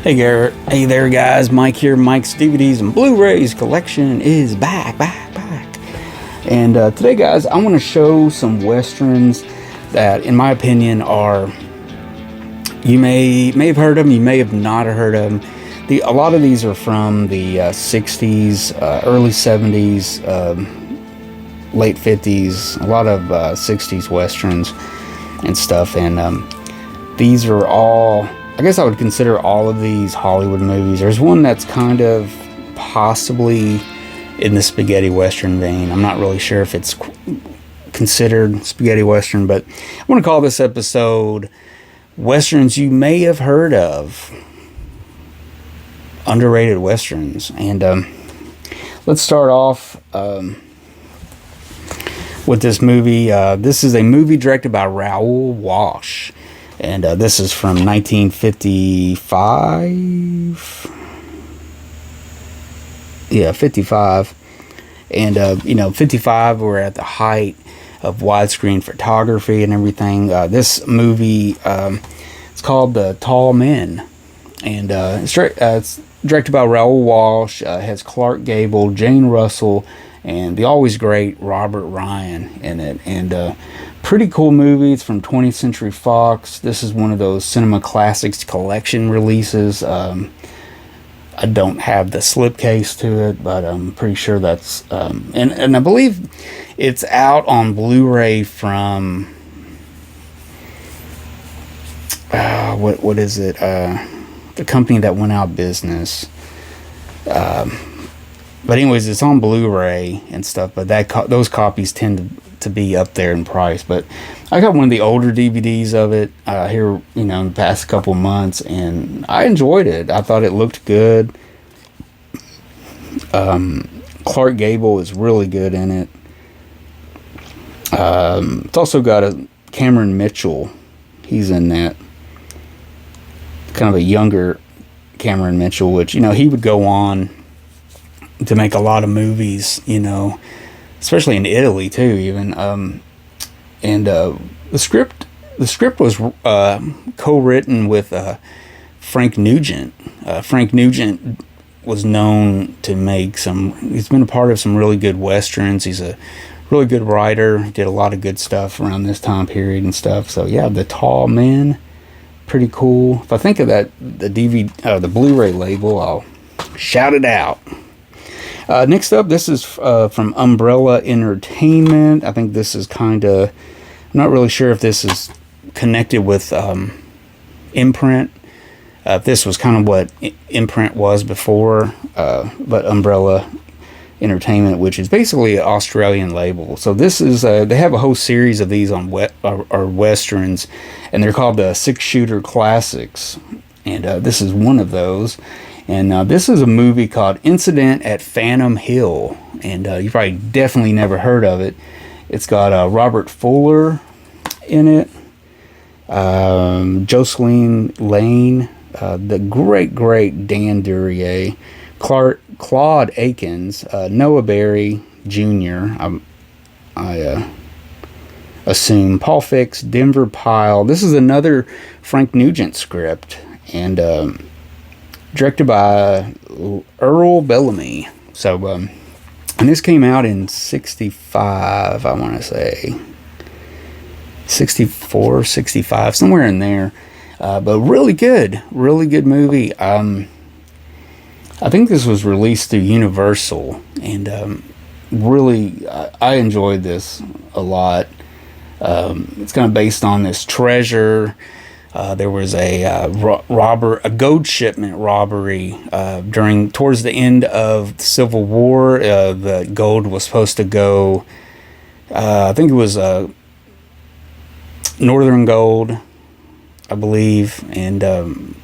Hey there, guys. Mike here. Mike's DVDs and Blu-rays collection is back. And today, guys, I want to show some westerns that, in my opinion, are you may have heard of them, you may have not heard of them. A lot of these are from the 60s, early 70s, late 50s, a lot of 60s westerns and stuff. And these are all, I guess I would consider all of these Hollywood movies. There's one that's kind of possibly in the spaghetti western vein. I'm not really sure if it's considered spaghetti western, but I want to call this episode Westerns You May Have Heard Of. Underrated westerns. And let's start off with this movie. This is a movie directed by Raoul Walsh. And this is from 1955. Yeah, 55. And, 55, we're at the height of widescreen photography and everything. This movie, it's called The Tall Men. And it's directed by Raoul Walsh. Has Clark Gable, Jane Russell, and the always great Robert Ryan in it. And pretty cool movie. It's from 20th Century Fox. This is one of those Cinema Classics collection releases. I don't have the slipcase to it, but I'm pretty sure that's... and I believe it's out on Blu-ray from... what is it? The company that went out of business. But anyways, it's on Blu-ray and stuff, but those copies tend to be up there in price. But I got one of the older DVDs of it here, in the past couple months, and I enjoyed it. I thought it looked good. Clark Gable is really good in it. It's also got a Cameron Mitchell. He's in that. Kind of a younger Cameron Mitchell, which, he would go on to make a lot of movies, especially in Italy too, even. And the script was co-written with Frank Nugent. Frank Nugent was known to make he's been a part of some really good westerns. He's a really good writer, did a lot of good stuff around this time period and stuff. So yeah, The Tall Men, pretty cool. If I think of that, the Blu-ray label, I'll shout it out. Next up, this is from Umbrella Entertainment. I think this is I'm not really sure if this is connected with Imprint. This was kind of what Imprint was before, but Umbrella Entertainment, which is basically an Australian label. So this is they have a whole series of these on westerns, and they're called the 6-Shooter Classics, and this is one of those. And this is a movie called Incident at Phantom Hill, and you probably definitely never heard of it. It's got Robert Fuller in it, Jocelyn Lane, the great Dan Duryea, Claude Akins, Noah Berry Jr., I assume, Paul Fix, Denver Pyle. This is another Frank Nugent script, and directed by Earl Bellamy. So, and this came out in 65, I want to say. 64, 65, somewhere in there. But really good movie. I think this was released through Universal, and really, I enjoyed this a lot. It's kind of based on this treasure. There was a gold shipment robbery towards the end of the Civil War. The gold was supposed to go, I think it was Northern Gold, I believe, and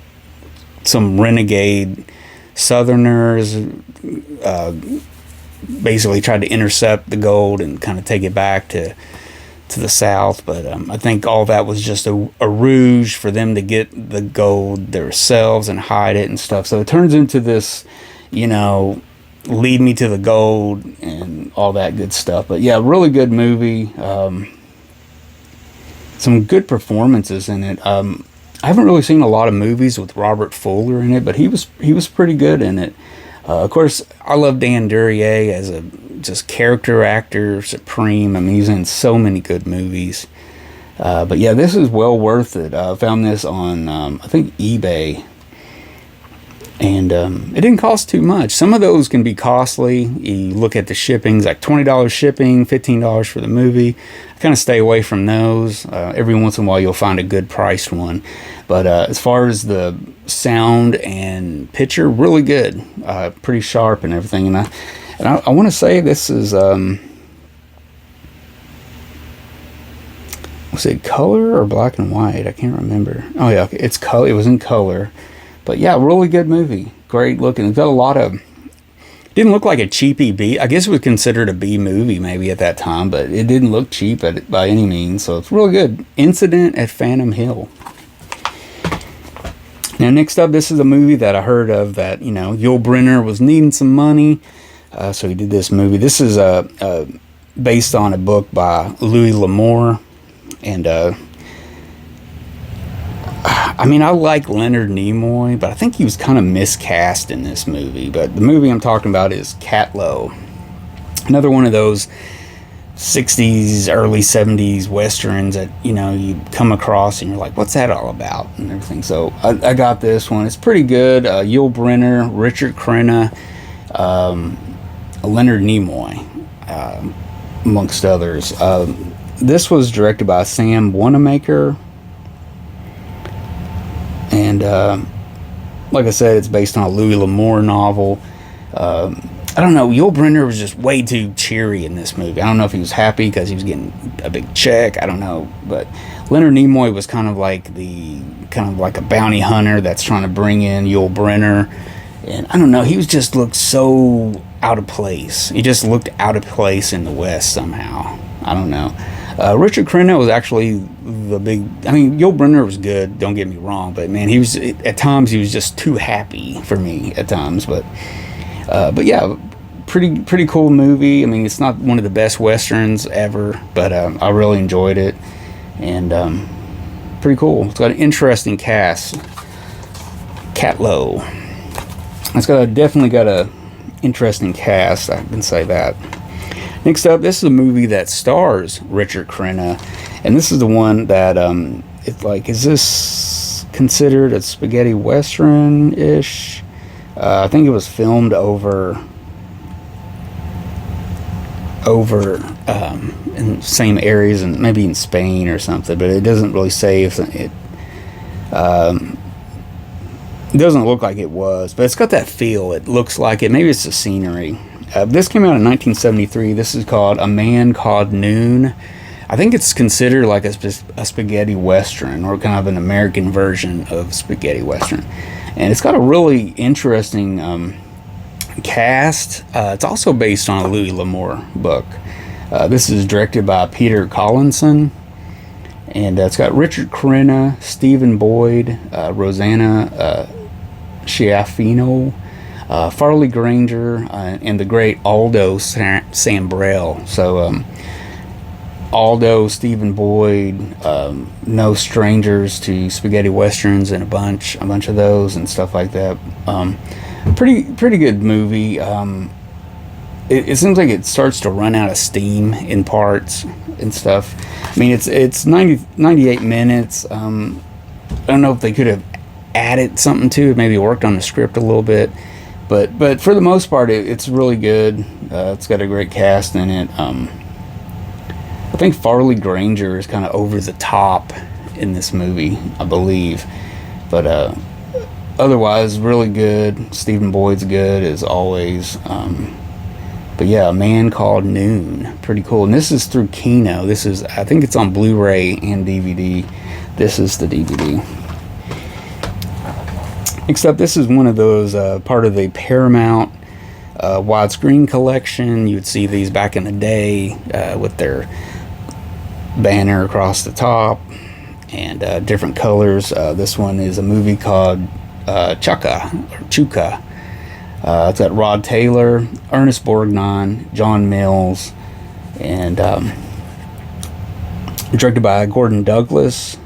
some renegade Southerners basically tried to intercept the gold and kind of take it back to the South, but I think all that was just a ruse for them to get the gold themselves and hide it and stuff. So it turns into this, lead me to the gold and all that good stuff. But yeah, really good movie. Some good performances in it. I haven't really seen a lot of movies with Robert Fuller in it, but he was pretty good in it. Of course, I love Dan Duryea as a just character actor supreme. I mean, he's in so many good movies. But yeah, this is well worth it. I found this on, I think, eBay. And it didn't cost too much. Some of those can be costly. You look at the shippings, like $20 shipping, $15 for the movie. I kind of stay away from those. Every once in a while, you'll find a good priced one. But as far as the sound and picture, really good. Pretty sharp and everything. And I want to say this is, was it color or black and white? I can't remember. Oh yeah, it's color. It was in color. But yeah, really good movie. Great looking. It's got a lot of... Didn't look like a cheapy B. I guess it was considered a B movie maybe at that time, but it didn't look cheap by any means. So it's really good. Incident at Phantom Hill. Now next up, this is a movie that I heard of that, you know, Yul Brynner was needing some money. So he did this movie. This is based on a book by Louis L'Amour. And... I mean, I like Leonard Nimoy, but I think he was kind of miscast in this movie. But the movie I'm talking about is Catlow. Another one of those 60s, early 70s westerns that, you know, you come across and you're like, what's that all about? And everything. So I got this one. It's pretty good. Yul Brynner, Richard Crenna, Leonard Nimoy, amongst others. This was directed by Sam Wanamaker. And like I said, it's based on a Louis L'Amour novel. I don't know, Yul Brynner was just way too cheery in this movie. I don't know if he was happy because he was getting a big check. I don't know, but Leonard Nimoy was kind of like a bounty hunter that's trying to bring in Yul Brynner. And I don't know, he was just looked so out of place. He just looked out of place in the West somehow. I don't know. Richard Crenna was actually the big... I mean, Yul Brynner was good, don't get me wrong, but man, he was... At times, he was just too happy for me at times, but yeah, pretty cool movie. I mean, it's not one of the best Westerns ever, but I really enjoyed it, and pretty cool. It's got an interesting cast. Catlow. It's definitely got a interesting cast, I can say that. Next up, this is a movie that stars Richard Crenna, and this is the one that it's like, is this considered a spaghetti western-ish? I think it was filmed over in the same areas and maybe in Spain or something, but it doesn't really say if it. It doesn't look like it was, but it's got that feel. It looks like it. Maybe it's the scenery. This came out in 1973. This is called A Man Called Noon. I think it's considered like a spaghetti western, or kind of an American version of spaghetti western. And it's got a really interesting cast. It's also based on a Louis L'Amour book. This is directed by Peter Collinson. And it's got Richard Crenna, Stephen Boyd, Rosanna Schiaffino, Farley Granger, and the great Aldo Sambrell. So Aldo, Stephen Boyd, no strangers to spaghetti westerns, and a bunch of those and stuff like that. Pretty good movie. It seems like it starts to run out of steam in parts and stuff. I mean, it's 98 minutes. I don't know if they could have added something to it, maybe worked on the script a little bit, but for the most part, it's really good. It's got a great cast in it. I think Farley Granger is kind of over the top in this movie, I believe, but otherwise really good. Stephen Boyd's good as always. But yeah, A Man Called Noon, pretty cool. And this is through Kino. I think it's on Blu-ray and DVD. This is the DVD. Next up, this is one of those part of the Paramount widescreen collection. You would see these back in the day with their banner across the top and different colors. This one is a movie called Chuka. It's got Rod Taylor, Ernest Borgnine, John Mills, and directed by Gordon Douglas.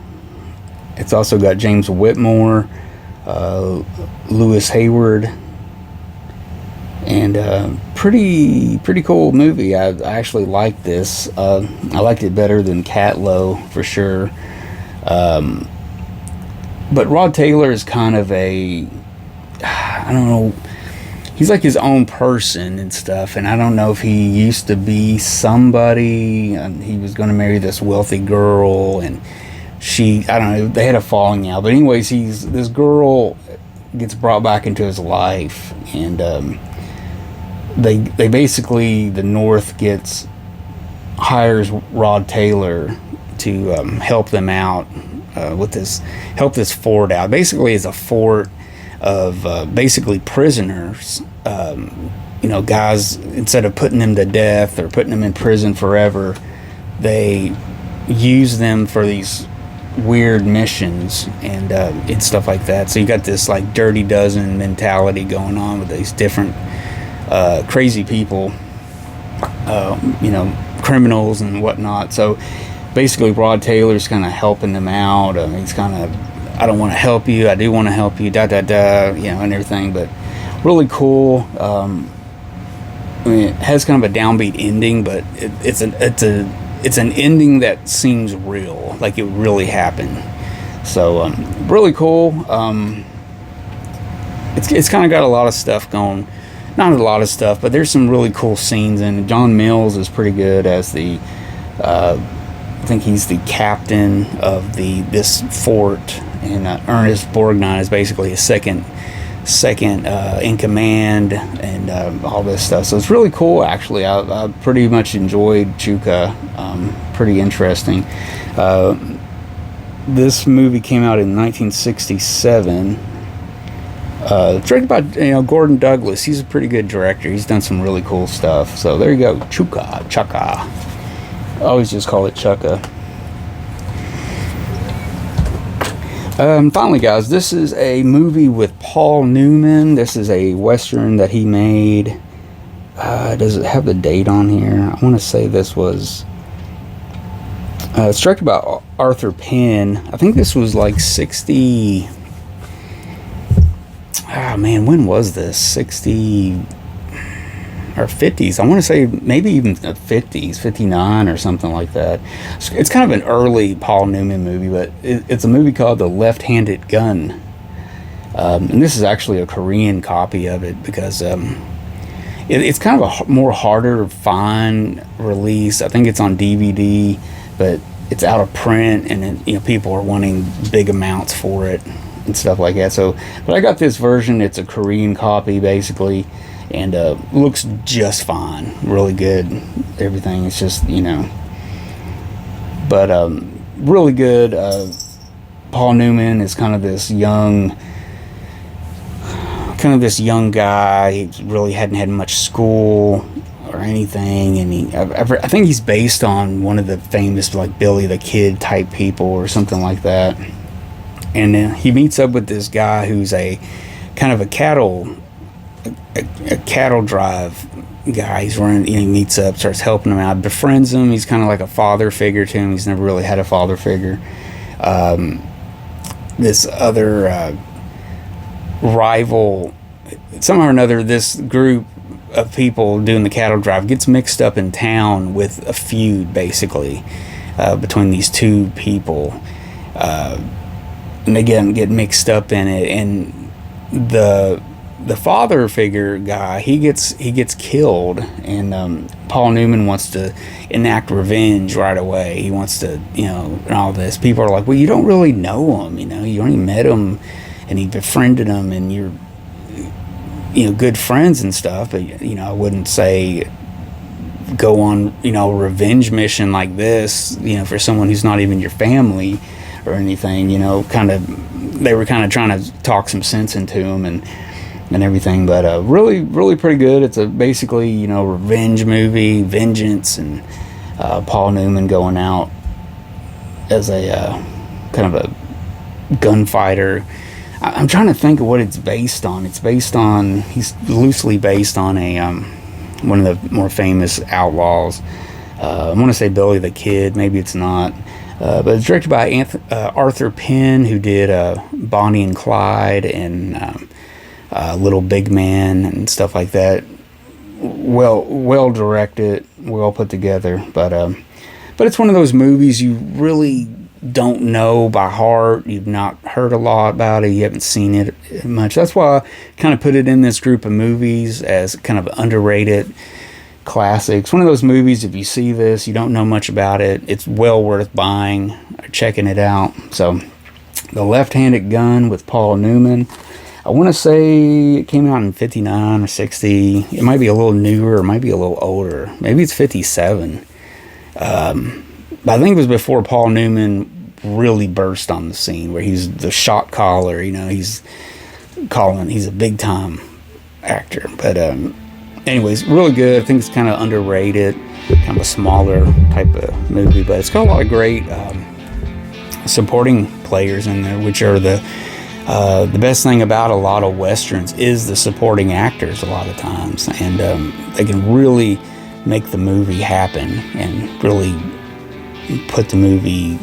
It's also got James Whitmore, Lewis Hayward, and pretty cool movie. I actually liked this. I liked it better than Catlow for sure. But Rod Taylor is kind of a, I don't know, he's like his own person and stuff, and I don't know if he used to be somebody, and he was going to marry this wealthy girl, and I don't know, they had a falling out. But anyways, this girl gets brought back into his life, and they basically, the North hires Rod Taylor to help them out help this fort out. Basically, it's a fort of basically prisoners. Guys, instead of putting them to death or putting them in prison forever, they use them for these weird missions and stuff like that. So you got this like Dirty Dozen mentality going on with these different crazy people, criminals and whatnot. So basically, Rod Taylor's kind of helping them out. He's kind of, I don't want to help you, I do want to help you, and everything. But really cool. It has kind of a downbeat ending, but it's an ending that seems real, like it really happened. So really cool. It's kind of got a lot of stuff going. Not a lot of stuff, but there's some really cool scenes, and John Mills is pretty good as the. I think he's the captain of this fort, and Ernest Borgnine is basically his second in command, and all this stuff. So it's really cool, actually. I pretty much enjoyed Chuka. Pretty interesting. This movie came out in 1967. Directed by Gordon Douglas. He's a pretty good director. He's done some really cool stuff. So there you go, Chuka. I always just call it Chucka. Finally, guys, this is a movie with Paul Newman. This is a Western that he made. Does it have the date on here? I want to say this was... it's directed by Arthur Penn. I think this was like 60... Oh, man, when was this? 60... or 50s. I want to say maybe even 50s, 59 or something like that. It's kind of an early Paul Newman movie, but it's a movie called The Left-Handed Gun. And this is actually a Korean copy of it, because it's kind of a more harder to find release. I think it's on DVD, but it's out of print, and people are wanting big amounts for it and stuff like that. So, but I got this version. It's a Korean copy, basically. And looks just fine, really good, everything. It's just, but really good. Paul Newman is kind of this young guy. He really hadn't had much school or anything, and I think he's based on one of the famous like Billy the Kid type people or something like that. And he meets up with this guy who's a kind of a cattle drive guy. He's running, he meets up, starts helping him out, befriends him. He's kind of like a father figure to him. He's never really had a father figure. This other rival, somehow or another, this group of people doing the cattle drive gets mixed up in town with a feud, basically, between these two people. And they get mixed up in it, and the father figure guy, he gets killed, and Paul Newman wants to enact revenge right away. He wants to, and all this. People are like, well, you don't really know him, you only met him, and he befriended him, and you're, good friends and stuff. But I wouldn't say go on, a revenge mission like this, for someone who's not even your family or anything. They were kind of trying to talk some sense into him and everything, but really, really pretty good. It's basically, revenge movie, vengeance, and Paul Newman going out as a kind of a gunfighter. I'm trying to think of what it's based on. He's loosely based on one of the more famous outlaws. I want to say Billy the Kid. Maybe it's not. But it's directed by Arthur Penn, who did Bonnie and Clyde and Little Big Man and stuff like that. Well directed, well put together. But it's one of those movies you really don't know by heart. You've not heard a lot about it. You haven't seen it much. That's why I kind of put it in this group of movies as kind of underrated classics. One of those movies, if you see this, you don't know much about it, it's well worth buying or checking it out. So, The Left-Handed Gun with Paul Newman. I want to say it came out in 59 or 60. It might be a little newer, it might be a little older. Maybe it's 57. But I think it was before Paul Newman really burst on the scene, where he's the shot caller. You know, he's a big time actor. But anyways, really good. I think it's kind of underrated, kind of a smaller type of movie, but it's got a lot of great supporting players in there, which are the best thing about a lot of westerns is the supporting actors a lot of times, and they can really make the movie happen and really put the movie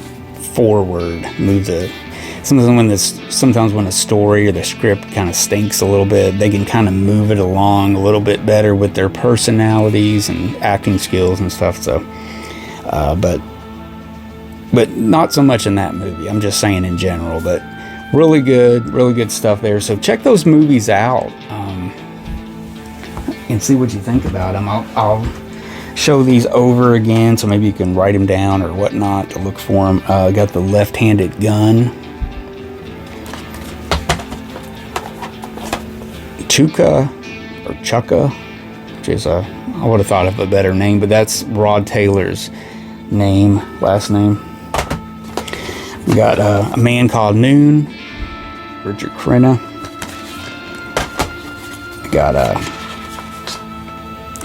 forward, sometimes when a story or the script kind of stinks a little bit, they can kind of move it along a little bit better with their personalities and acting skills and stuff. So but not so much in that movie, I'm just saying in general. But really good stuff there. So check those movies out and see what you think about them. I'll show these over again, so maybe you can write them down or whatnot to look for them. Got The Left-Handed Gun, Chukka, which is I would have thought of a better name, but that's Rod Taylor's last name. We got A Man Called Noon, Richard Crenna. We got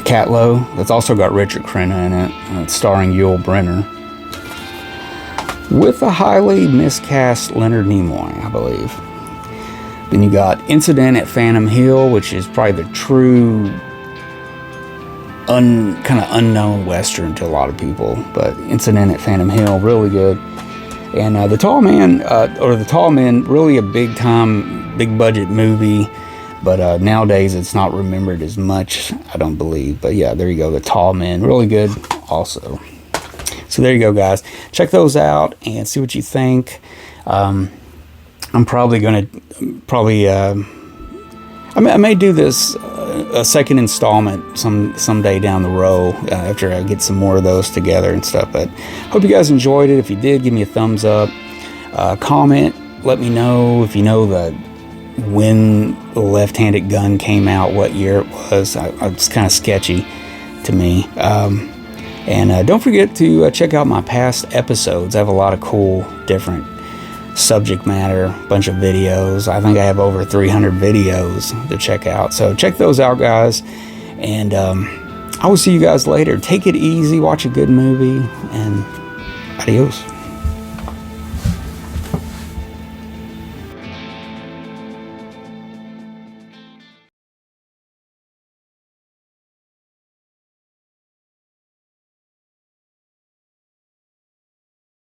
Catlow, that's also got Richard Crenna in it, and it's starring Yul Brynner, with a highly miscast Leonard Nimoy, I believe. Then you got Incident at Phantom Hill, which is probably the true kind of unknown western to a lot of people, but Incident at Phantom Hill, really good. And The Tall Men, really a big budget movie. But nowadays, it's not remembered as much, I don't believe. But yeah, there you go. The Tall Men, really good also. So there you go, guys. Check those out and see what you think. I'm probably going to, I may do this a second installment someday down the road after I get some more of those together and stuff. But hope you guys enjoyed it. If you did, give me a thumbs up. Comment. Let me know if you know when The Left-Handed Gun came out, what year it was. It's kind of sketchy to me. And don't forget to check out my past episodes. I have a lot of cool, different subject matter, a bunch of videos. I think I have over 300 videos to check out. So check those out, guys. And I will see you guys later. Take it easy, watch a good movie, and adios.